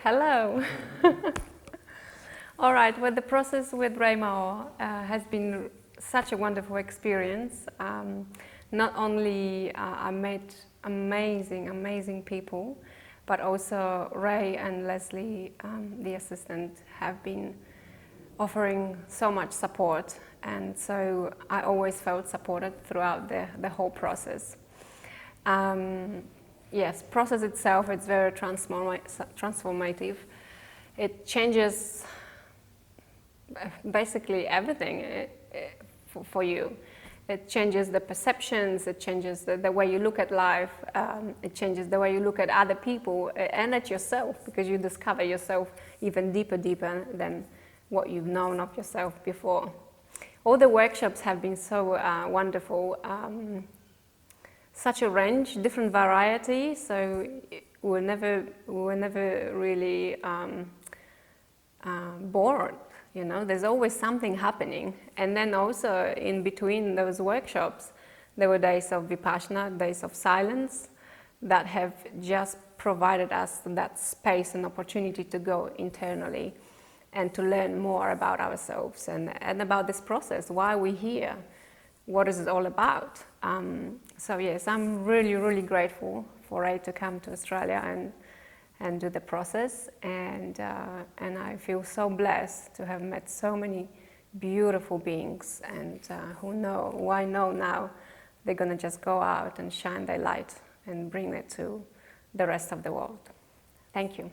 Hello. All right, well, the process with Maor has been such a wonderful experience. Not only I met amazing people, but also Ray and Leslie, the assistant, have been offering so much support, and so I always felt supported throughout the whole process. Yes, process itself, it's very transformative. It changes basically everything for you. It changes the perceptions, it changes the way you look at life, it changes the way you look at other people and at yourself, because you discover yourself even deeper than what you've known of yourself before. All the workshops have been so wonderful. Such a range, different variety, so we're never really bored. You know, there's always something happening. And then also in between those workshops, there were days of Vipassana, days of silence, that have just provided us that space and opportunity to go internally and to learn more about ourselves and about this process, why we're here, what is it all about. So yes, I'm really grateful for Ray to come to Australia and do the process, and I feel so blessed to have met so many beautiful beings, and who I know now they're going to just go out and shine their light and bring it to the rest of the world. Thank you.